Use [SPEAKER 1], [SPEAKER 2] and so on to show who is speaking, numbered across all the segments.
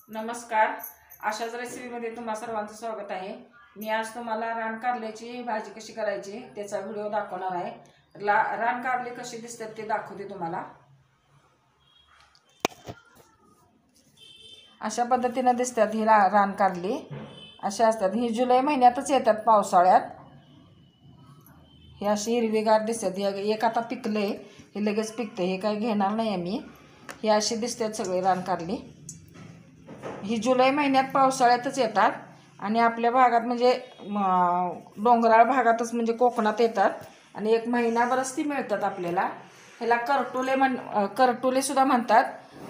[SPEAKER 1] नमस्कार. आशाच रेसिपीमध्ये तुम्हा सर्वांचं स्वागत आहे. मी आज तुम्हाला रान कारल्याची भाजी कशी करायची त्याचा व्हिडिओ दाखवणार आहे. रान कारले कसे दिसतात ते दाखवते तुम्हाला. अशा पद्धतीने दिसतात ही रान कारली. अशा असतात. ही जुलै महिन्यातच येतात पावसाळ्यात. हे अशी हिरवीगार दिसतात. एक आता पिकले, हे लगेच पिकते, हे काही घेणार नाही आम्ही. ही अशी दिसतात सगळे रान कारली. ही जुलै महिन्यात पावसाळ्यातच येतात आणि आपल्या भागात म्हणजे डोंगराळ भागातच म्हणजे कोकणात येतात आणि एक महिनाभरच ती मिळतात आपल्याला. ह्याला करटुले सुद्धा म्हणतात,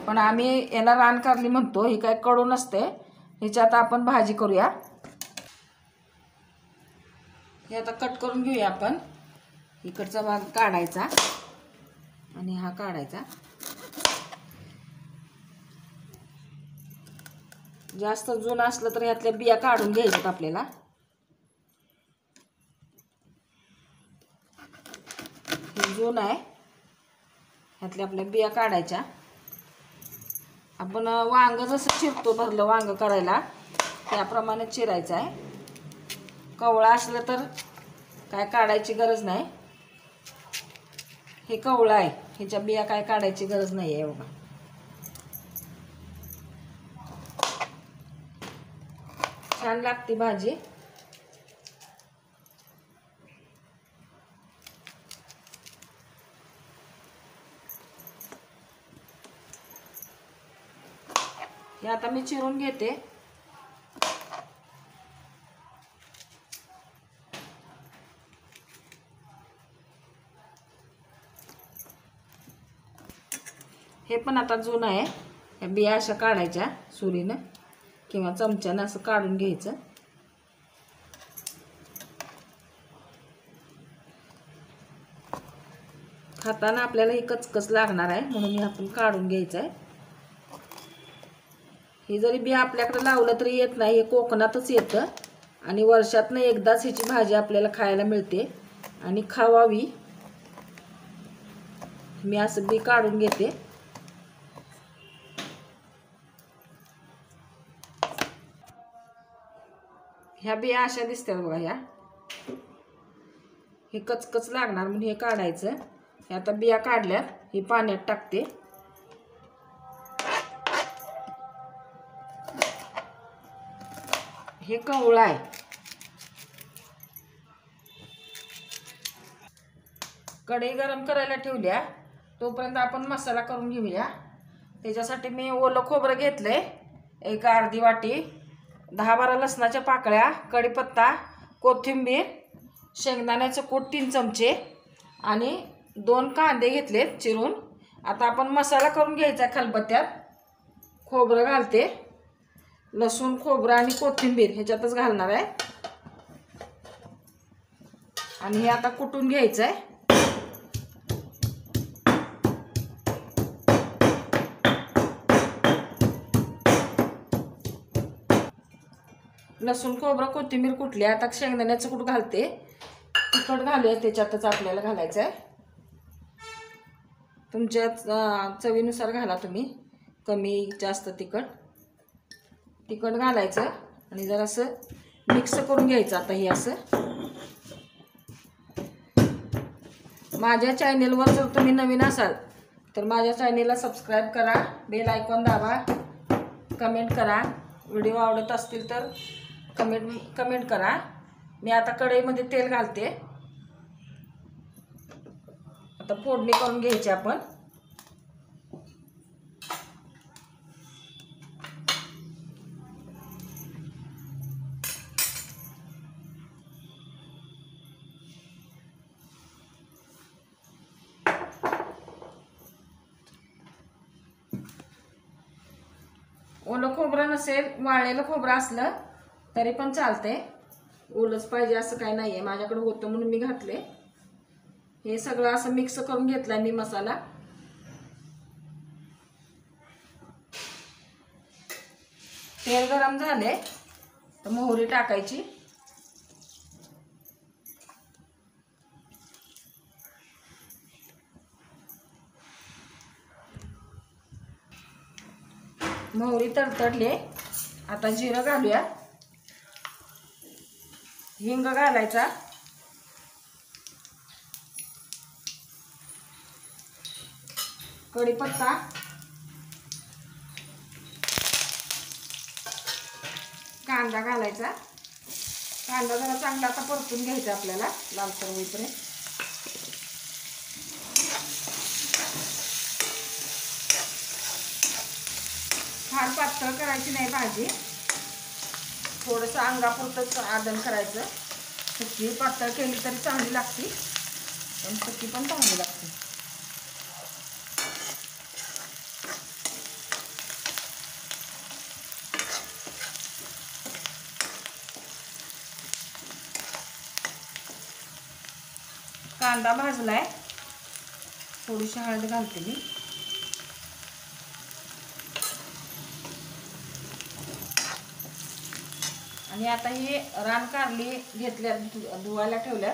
[SPEAKER 1] पण आम्ही याला रान कारली म्हणतो. ही काय कडू नसते. ह्याच्यात आपण भाजी करूया. हे आता कट करून घेऊया आपण. इकडचा भाग काढायचा आणि हा काढायचा. जास्त जुनं असलं तर ह्यातल्या बिया काढून घ्यायच्यात आपल्याला. हे जुनं आहे, ह्यातल्या आपल्या बिया काढायच्या. आपण वांग जसं चिरतो, भरलं वांग करायला त्याप्रमाणे चिरायचं आहे. कवळा असलं तर काय काढायची गरज नाही. हे कवळं आहे, ह्याच्या बिया काय काढायची गरज नाही आहे. बघा, छान लागते भाजी. हे आता मी चिरून घेते. हे पण आता जुनं आहे. ह्या बिया अशा काढायच्या सुरीनं किंवा चमच्यानं असं काढून घ्यायचं. खाताना आपल्याला ही कचकच लागणार आहे, म्हणून हे आपण काढून घ्यायचं आहे. हे जरी बी आपल्याकडे लावलं तरी येत नाही, हे कोकणातच येतं आणि वर्षातनं एकदाच ह्याची भाजी आपल्याला खायला मिळते आणि खावावी. मी असं बी काढून घेते. ह्या बिया अशा दिसतात बघा. ह्या हे कचकच लागणार म्हणून हे काढायचं. हे आता बिया काढल्यात, हे पाण्यात टाकते. हे कवळं आहे. कढई गरम करायला ठेवल्या, तोपर्यंत आपण मसाला करून घेऊया. त्याच्यासाठी मी ओलं खोबरं घेतलंय, एक अर्धी वाटी, 10-12 लसणाच्या पाकळ्या, कढीपत्ता, कोथिंबीर, शेंगदाण्याचं कूट 3 चमचे आणि 2 कांदे घेतलेत चिरून. आता आपण मसाला करून घ्यायचा. खलबत्त्यात खोबरं घालते. लसूण, खोबरं आणि कोथिंबीर ह्याच्यातच घालणार आहे आणि हे आता कुटून घ्यायचं आहे. लसूण, खोबरं, कोथिंबीर कुटली. आता शेंगदाण्याचं कूट घालते. तिखट घालूया त्याच्यातच आपल्याला घालायचं आहे. तुमच्या चवीनुसार घाला तुम्ही, कमी जास्त तिखट घालायचं आणि जरासं मिक्स करून घ्यायचं. आता हे असं. माझ्या चॅनेलवर जर तुम्ही नवीन असाल तर माझ्या चॅनेलला सबस्क्राईब करा, बेल आयकॉन दाबा, कमेंट करा. व्हिडिओ आवडत असतील तर कमेंट करा. मी आता कढईमध्ये तेल घालते. आता फोडणी करून घ्यायची आपण. ओलं खोबरं नसेल, वाळलेलं खोबरं असलं तरी पण चालते. ओलंच पाहिजे असं काही नाही आहे. माझ्याकडे होतं म्हणून मी घातले. हे सगळं असं मिक्स करून घेतला मी मसाला. तेल गरम झाले तर मोहरी टाकायची. मोहरी तडतडली, आता जिरं घालूया, हिंग घालायचा, कढीपत्ता, कांदा घालायचा। कांदा जरा चांगला आता परतून घ्यायचा आपल्याला लालसर होईपर्यंत। फार पातळ करायची नाही भाजी, थोडंसं अंगापुरतंच आदन करायचं। सुकी पातळ केली तरी चांगली लागते, पण सुकी पण चांगली लागते। कांदा भाजलाय, थोडीशी हळद घालते मी। आणि आता हे रान कारली घेतल्या, धुवायला ठेवल्या,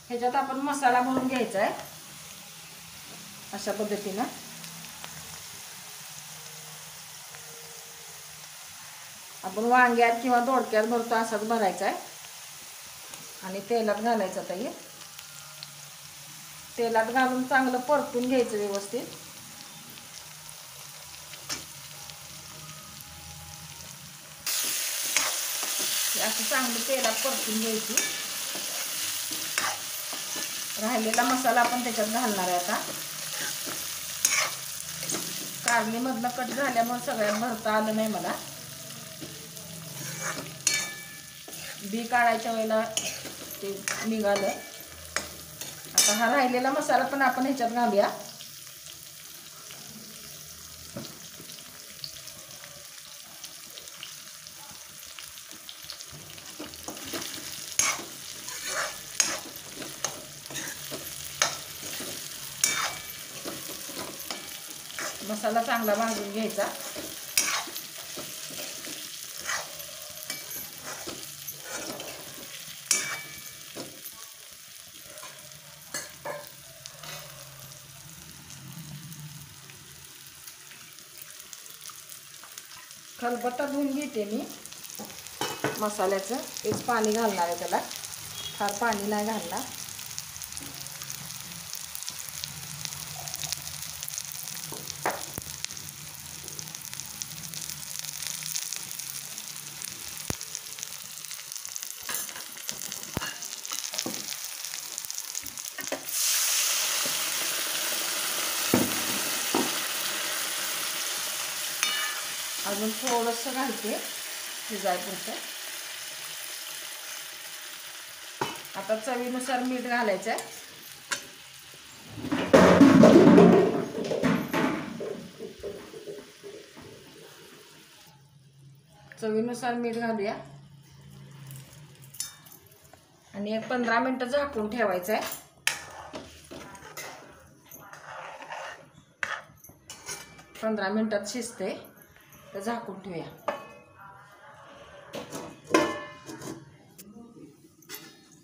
[SPEAKER 1] ह्याच्यात आपण मसाला भरून घ्यायचा आहे अशा पद्धतीनं। आपण वांग्यात किंवा दोडक्यात भरतो असाच भरायचा आहे आणि तेलात घालायचं। आता हे तेलात घालून चांगलं परतून घ्यायचं व्यवस्थित। असं चांगलं तेलात परतून घ्यायची। राहिलेला मसाला आपण त्याच्यात घालणार आहे आता। कारलीमधनं कट झाल्यामुळे सगळ्यात भरता आलं नाही मला, बी काढायच्या वेळेला ते निघालं। आता हा राहिलेला मसाला पण आपण ह्याच्यात घालूया। मसाला चांगला भाजून घ्यायचा। खलबत्ता धुवून घेते मी मसाल्याचं, तेच पाणी घालणार आहे त्याला, फार पाणी नाही घालणार। अजून थोडंसं घालते शिजायपुरतं। आता चवीनुसार मीठ घालायचं आहे। चवीनुसार मीठ घालूया आणि एक 15 मिनिटं झाकून ठेवायचं आहे। 15 मिनिटात शिजते, तर झाकून ठेवूया।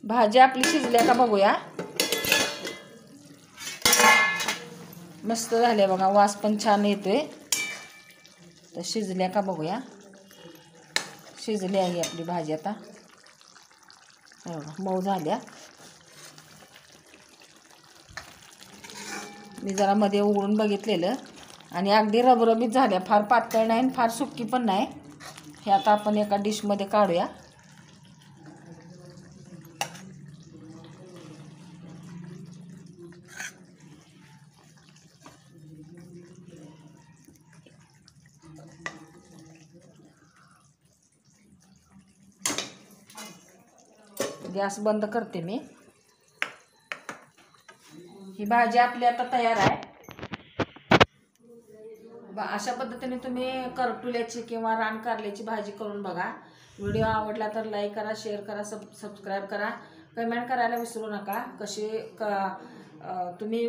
[SPEAKER 1] भाजी आपली शिजल्या का बघूया। मस्त झाले बघा, वास पण छान येतोय। तर शिजल्या का बघूया। शिजली आहे आपली भाजी आता, मऊ झाल्या। मी जरा मध्ये उघडून बघितलेलं आणि अगदी रबरबीत झाल्या, फार पातळ नाही फार सुक्की पण नाही। हे आता आपण एका डिशमध्ये काढूया। गॅस बंद करते मी। ही भाजी आपली आता तयार आहे। अशा पद्धतीने तुम्ही करटुल्याची किंवा रान कारल्याची भाजी करून बघा। व्हिडिओ आवडला तर लाईक करा, शेअर करा, सबस्क्राईब करा, कमेंट करायला विसरू नका। तुम्ही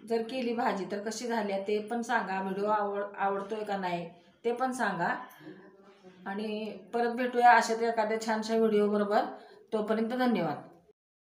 [SPEAKER 1] जर केली भाजी तर कशी झाली ते पण सांगा। व्हिडिओ आवडतोय का नाही ते पण सांगा। आणि परत भेटूया अशाच एखाद्या छानशा व्हिडिओ बरोबर। तोपर्यंत धन्यवाद।